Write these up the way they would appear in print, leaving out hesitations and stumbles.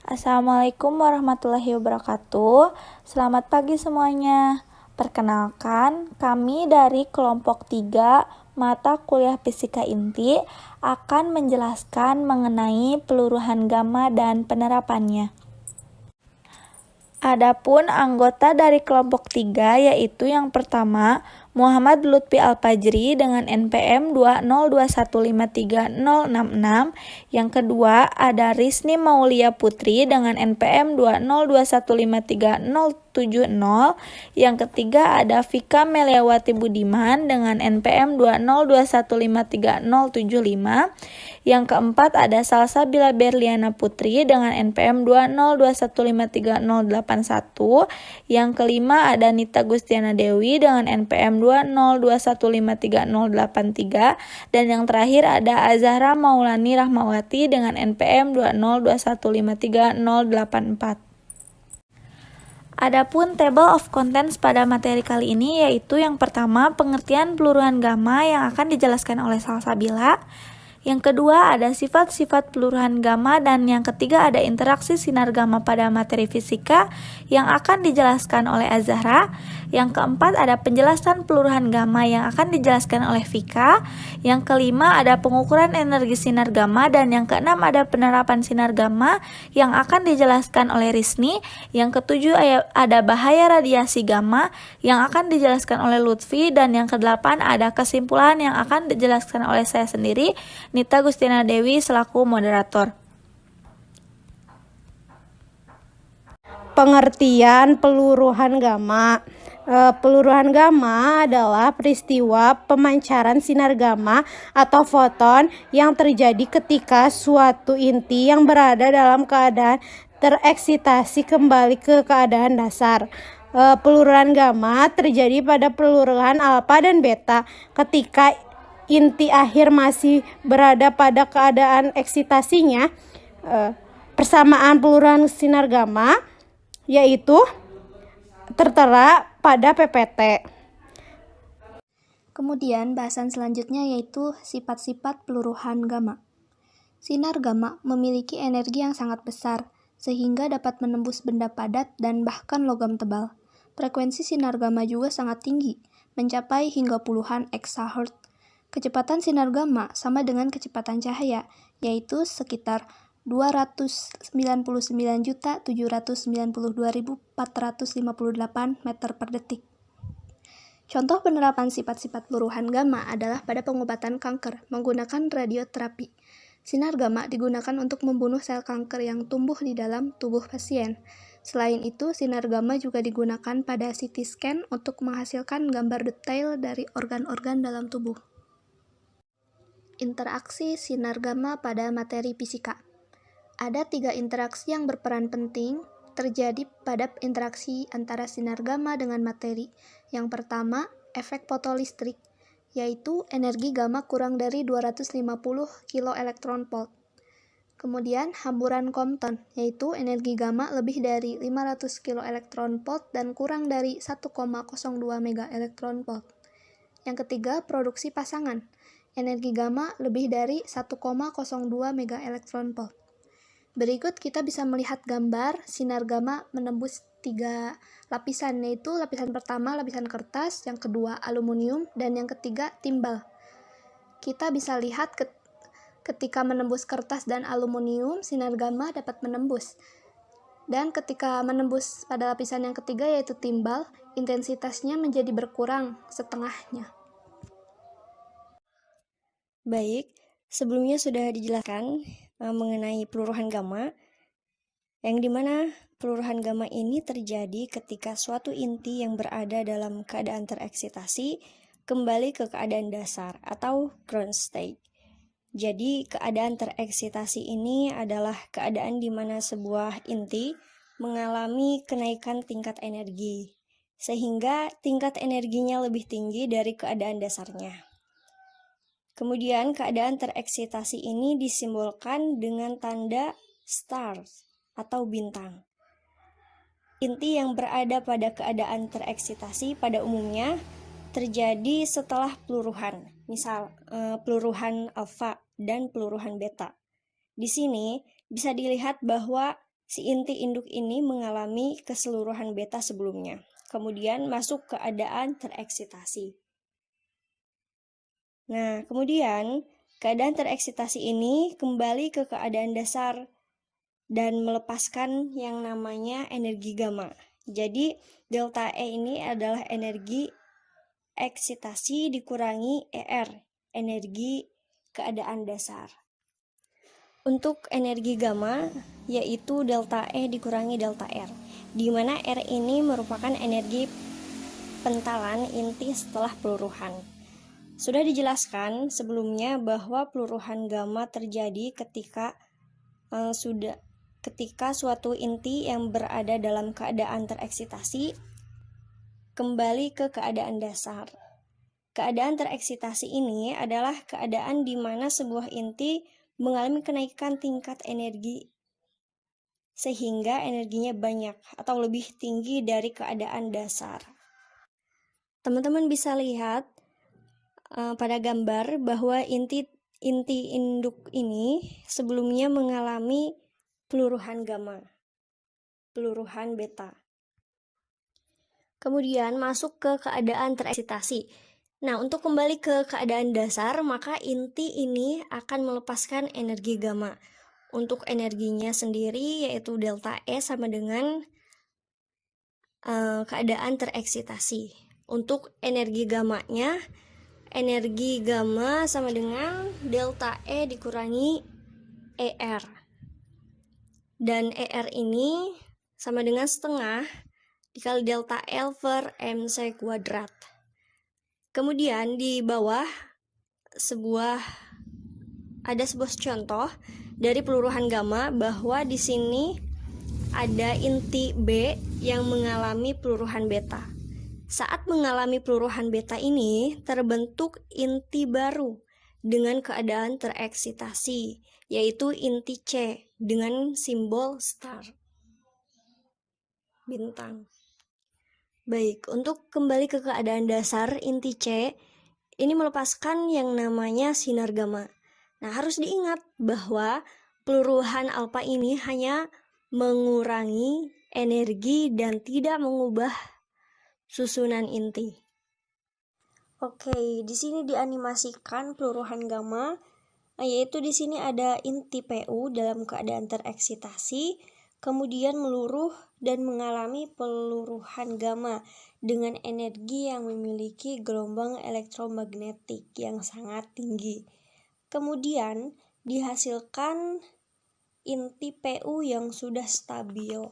Assalamualaikum warahmatullahi wabarakatuh. Selamat pagi semuanya. Perkenalkan, kami dari kelompok 3 mata kuliah Fisika Inti akan menjelaskan mengenai peluruhan gamma dan penerapannya. Adapun anggota dari kelompok 3 yaitu yang pertama Muhammad Lutfi Al-Fajri dengan NPM 202153066. Yang kedua ada Risni Maulia Putri dengan NPM 202153070. Yang ketiga ada Vika Meliawati Budiman dengan NPM 202153075. Yang keempat ada Salsabila Berliana Putri dengan NPM 202153081. Yang kelima ada Nita Gustiana Dewi dengan NPM 202153083. Dan yang terakhir ada Azahra Maulani Rahmawati dengan NPM 202153084. Adapun table of contents pada materi kali ini yaitu yang pertama pengertian peluruhan gamma yang akan dijelaskan oleh Salsabila. Yang kedua ada sifat-sifat peluruhan gamma dan yang ketiga ada interaksi sinar gamma pada materi fisika yang akan dijelaskan oleh Azahra. Yang keempat ada penjelasan peluruhan gamma yang akan dijelaskan oleh Vika. Yang kelima ada pengukuran energi sinar gamma dan yang keenam ada penerapan sinar gamma yang akan dijelaskan oleh Risni. Yang ketujuh ada bahaya radiasi gamma yang akan dijelaskan oleh Lutfi dan yang kedelapan ada kesimpulan yang akan dijelaskan oleh saya sendiri, Nita Gustiana Dewi selaku moderator. Pengertian peluruhan gamma. Peluruhan gamma adalah peristiwa pemancaran sinar gamma atau foton yang terjadi ketika suatu inti yang berada dalam keadaan tereksitasi kembali ke keadaan dasar. Peluruhan gamma terjadi pada peluruhan alfa dan beta ketika inti akhir masih berada pada keadaan eksitasinya. Persamaan peluruhan sinar gamma yaitu tertera pada PPT. Kemudian bahasan selanjutnya yaitu sifat-sifat peluruhan gamma. Sinar gamma memiliki energi yang sangat besar sehingga dapat menembus benda padat dan bahkan logam tebal. Frekuensi sinar gamma juga sangat tinggi, mencapai hingga puluhan eksahertz. Kecepatan sinar gamma sama dengan kecepatan cahaya, yaitu sekitar 299.792.458 meter per detik. Contoh penerapan sifat-sifat peluruhan gamma adalah pada pengobatan kanker menggunakan radioterapi. Sinar gamma digunakan untuk membunuh sel kanker yang tumbuh di dalam tubuh pasien. Selain itu, sinar gamma juga digunakan pada CT scan untuk menghasilkan gambar detail dari organ-organ dalam tubuh. Interaksi sinar gamma pada materi fisika. Ada 3 interaksi yang berperan penting terjadi pada interaksi antara sinar gamma dengan materi. Yang pertama, efek fotolistrik, yaitu energi gamma kurang dari 250 kV. Kemudian, hamburan Compton, yaitu energi gamma lebih dari 500 kV dan kurang dari 1,02 MeV. Yang ketiga, produksi pasangan, energi gamma lebih dari 1,02 MeV. Berikut kita bisa melihat gambar sinar gamma menembus 3 lapisan, yaitu lapisan pertama lapisan kertas, yang kedua aluminium, dan yang ketiga timbal. Kita bisa lihat ketika menembus kertas dan aluminium, sinar gamma dapat menembus. Dan ketika menembus pada lapisan yang ketiga yaitu timbal, intensitasnya menjadi berkurang setengahnya. Baik, sebelumnya sudah dijelaskan mengenai peluruhan gamma, yang dimana peluruhan gamma ini terjadi ketika suatu inti yang berada dalam keadaan tereksitasi kembali ke keadaan dasar atau ground state. Jadi keadaan tereksitasi ini adalah keadaan di mana sebuah inti mengalami kenaikan tingkat energi, sehingga tingkat energinya lebih tinggi dari keadaan dasarnya. Kemudian keadaan tereksitasi ini disimbolkan dengan tanda stars atau bintang. Inti yang berada pada keadaan tereksitasi pada umumnya terjadi setelah peluruhan, misal peluruhan alfa dan peluruhan beta. Di sini bisa dilihat bahwa si inti induk ini mengalami keseluruhan beta sebelumnya, kemudian masuk keadaan tereksitasi. Nah, kemudian keadaan tereksitasi ini kembali ke keadaan dasar dan melepaskan yang namanya energi gamma. Jadi, delta E ini adalah energi eksitasi dikurangi ER, energi keadaan dasar. Untuk energi gamma, yaitu delta E dikurangi delta R, di mana R ini merupakan energi pentalan inti setelah peluruhan. Sudah dijelaskan sebelumnya bahwa peluruhan gamma terjadi ketika suatu inti yang berada dalam keadaan tereksitasi kembali ke keadaan dasar. Keadaan tereksitasi ini adalah keadaan di mana sebuah inti mengalami kenaikan tingkat energi sehingga energinya banyak atau lebih tinggi dari keadaan dasar. Teman-teman bisa lihat pada gambar bahwa inti induk ini sebelumnya mengalami peluruhan gamma, peluruhan beta. Kemudian masuk ke keadaan tereksitasi. Nah, untuk kembali ke keadaan dasar, maka inti ini akan melepaskan energi gamma. Untuk energinya sendiri yaitu delta E sama dengan keadaan tereksitasi. Untuk energi gammanya, energi gamma sama dengan delta E dikurangi ER. Dan ER ini sama dengan setengah dikali delta L per MC kuadrat. Kemudian di bawah ada sebuah contoh dari peluruhan gamma bahwa di sini ada inti B yang mengalami peluruhan beta. Saat mengalami peluruhan beta ini terbentuk inti baru dengan keadaan tereksitasi, yaitu inti C dengan simbol star, bintang. Baik, untuk kembali ke keadaan dasar, inti C ini melepaskan yang namanya sinar gamma. Nah, harus diingat bahwa peluruhan alfa ini hanya mengurangi energi dan tidak mengubah susunan inti. Oke, di sini dianimasikan peluruhan gamma, yaitu di sini ada inti PU dalam keadaan tereksitasi, kemudian meluruh dan mengalami peluruhan gamma dengan energi yang memiliki gelombang elektromagnetik yang sangat tinggi. Kemudian dihasilkan inti PU yang sudah stabil.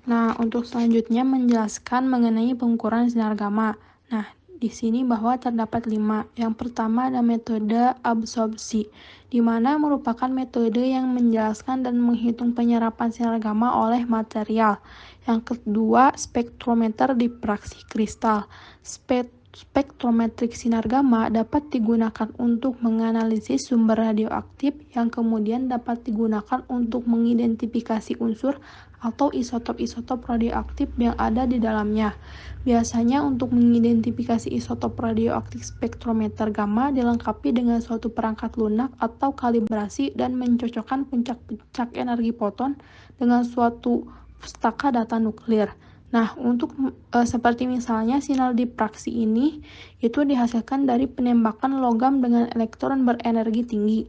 Nah, untuk selanjutnya menjelaskan mengenai pengukuran sinar gamma. Nah, di sini bahwa terdapat 5. Yang pertama ada metode absorpsi, di mana merupakan metode yang menjelaskan dan menghitung penyerapan sinar gamma oleh material. Yang kedua, spektrometer diffraksi kristal. Spektrometrik sinar gamma dapat digunakan untuk menganalisis sumber radioaktif yang kemudian dapat digunakan untuk mengidentifikasi unsur atau isotop-isotop radioaktif yang ada di dalamnya. Biasanya untuk mengidentifikasi isotop radioaktif spektrometer gamma dilengkapi dengan suatu perangkat lunak atau kalibrasi dan mencocokkan puncak-puncak energi foton dengan suatu pustaka data nuklir. Nah, untuk seperti misalnya sinar diffraksi ini itu dihasilkan dari penembakan logam dengan elektron berenergi tinggi.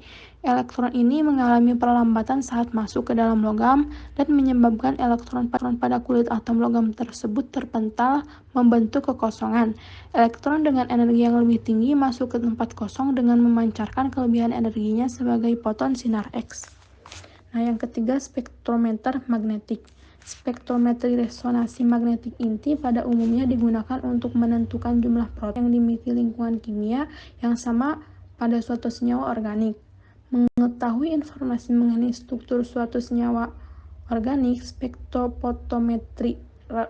Elektron ini mengalami perlambatan saat masuk ke dalam logam dan menyebabkan elektron pada kulit atom logam tersebut terpental membentuk kekosongan. Elektron dengan energi yang lebih tinggi masuk ke tempat kosong dengan memancarkan kelebihan energinya sebagai foton sinar X. Nah, yang ketiga spektrometer magnetik. Spektrometri resonansi magnetik inti pada umumnya digunakan untuk menentukan jumlah proton yang dimiliki lingkungan kimia yang sama pada suatu senyawa organik. Mengetahui informasi mengenai struktur suatu senyawa organik, spektrofotometri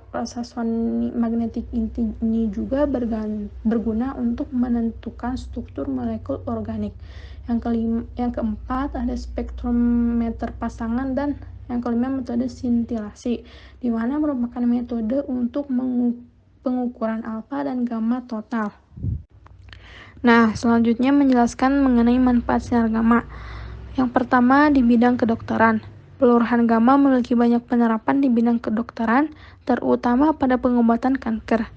resonansi magnetik inti ini juga berguna untuk menentukan struktur molekul organik. Yang keempat ada spektrometer pasangan dan yang kelima metode sintilasi, di mana merupakan metode untuk pengukuran alfa dan gamma total. Nah, selanjutnya menjelaskan mengenai manfaat sinar gamma. Yang pertama di bidang kedokteran. Peluruhan gamma memiliki banyak penerapan di bidang kedokteran, terutama pada pengobatan kanker.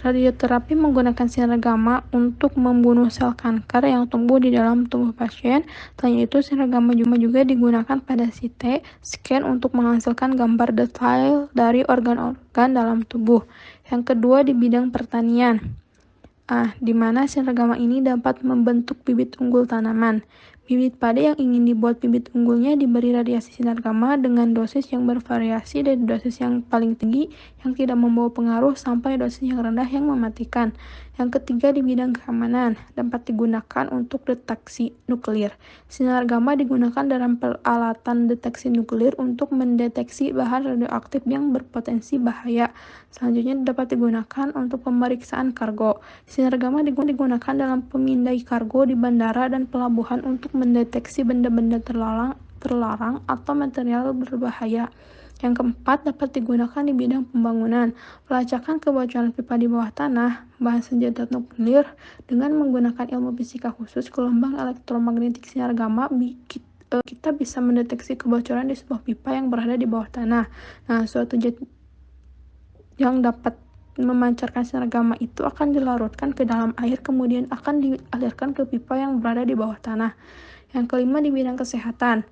Radioterapi menggunakan sinar gamma untuk membunuh sel kanker yang tumbuh di dalam tubuh pasien. Selain itu, sinar gamma juga digunakan pada CT scan untuk menghasilkan gambar detail dari organ-organ dalam tubuh. Yang kedua, di bidang pertanian, di mana sinar gamma ini dapat membentuk bibit unggul tanaman. Bibit padi yang ingin dibuat bibit unggulnya diberi radiasi sinar gamma dengan dosis yang bervariasi dari dosis yang paling tinggi yang tidak membawa pengaruh sampai dosis yang rendah yang mematikan. Yang ketiga, di bidang keamanan, dapat digunakan untuk deteksi nuklir. Sinar gamma digunakan dalam peralatan deteksi nuklir untuk mendeteksi bahan radioaktif yang berpotensi bahaya. Selanjutnya dapat digunakan untuk pemeriksaan kargo. Sinar gamma digunakan dalam pemindai kargo di bandara dan pelabuhan untuk mendeteksi benda-benda terlarang atau material berbahaya. Yang keempat, dapat digunakan di bidang pembangunan, pelacakan kebocoran pipa di bawah tanah, bahan senjata nuklir. Dengan menggunakan ilmu fisika khusus gelombang elektromagnetik sinar gamma, kita bisa mendeteksi kebocoran di sebuah pipa yang berada di bawah tanah. Nah, suatu zat yang dapat memancarkan sinar gamma itu akan dilarutkan ke dalam air, kemudian akan dialirkan ke pipa yang berada di bawah tanah. Yang kelima, di bidang kesehatan,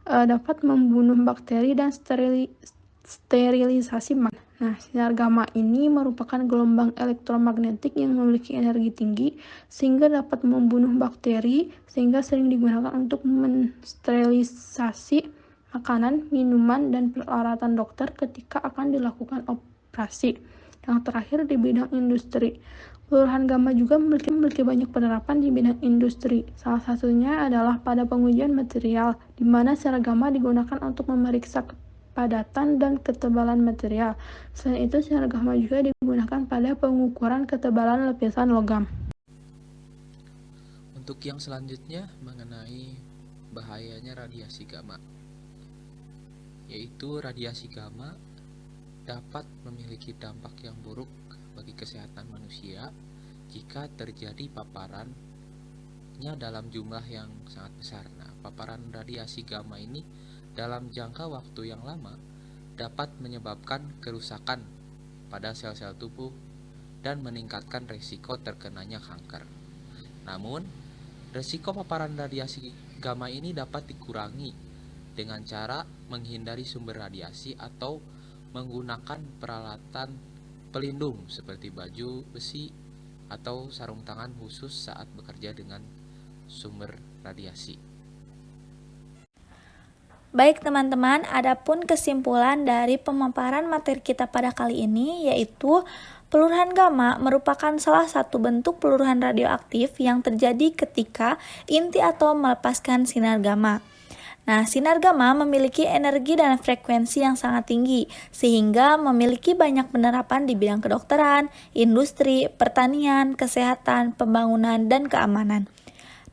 dapat membunuh bakteri dan sterilisasi makanan. Nah, sinar gamma ini merupakan gelombang elektromagnetik yang memiliki energi tinggi sehingga dapat membunuh bakteri, sehingga sering digunakan untuk mensterilisasi makanan, minuman, dan peralatan dokter ketika akan dilakukan operasi. Yang terakhir, di bidang industri, peluruhan gamma juga memiliki banyak penerapan di bidang industri. Salah satunya adalah pada pengujian material, di mana sinar gamma digunakan untuk memeriksa kepadatan dan ketebalan material. Selain itu, sinar gamma juga digunakan pada pengukuran ketebalan lapisan logam. Untuk yang selanjutnya mengenai bahayanya radiasi gamma, yaitu radiasi gamma dapat memiliki dampak yang buruk bagi kesehatan manusia jika terjadi paparannya dalam jumlah yang sangat besar. Nah, paparan radiasi gamma ini dalam jangka waktu yang lama dapat menyebabkan kerusakan pada sel-sel tubuh dan meningkatkan risiko terkenanya kanker. Namun, risiko paparan radiasi gamma ini dapat dikurangi dengan cara menghindari sumber radiasi atau menggunakan peralatan pelindung seperti baju besi atau sarung tangan khusus saat bekerja dengan sumber radiasi. Baik teman-teman, adapun kesimpulan dari pemaparan materi kita pada kali ini yaitu peluruhan gamma merupakan salah satu bentuk peluruhan radioaktif yang terjadi ketika inti atom melepaskan sinar gamma. Nah, sinar gamma memiliki energi dan frekuensi yang sangat tinggi, sehingga memiliki banyak penerapan di bidang kedokteran, industri, pertanian, kesehatan, pembangunan, dan keamanan.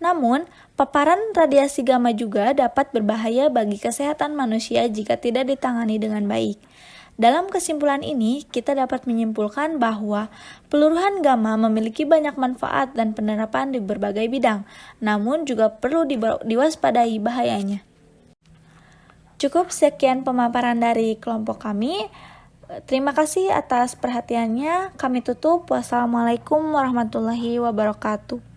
Namun, paparan radiasi gamma juga dapat berbahaya bagi kesehatan manusia jika tidak ditangani dengan baik. Dalam kesimpulan ini, kita dapat menyimpulkan bahwa peluruhan gamma memiliki banyak manfaat dan penerapan di berbagai bidang, namun juga perlu diwaspadai bahayanya. Cukup sekian pemaparan dari kelompok kami. Terima kasih atas perhatiannya. Kami tutup. Wassalamualaikum warahmatullahi wabarakatuh.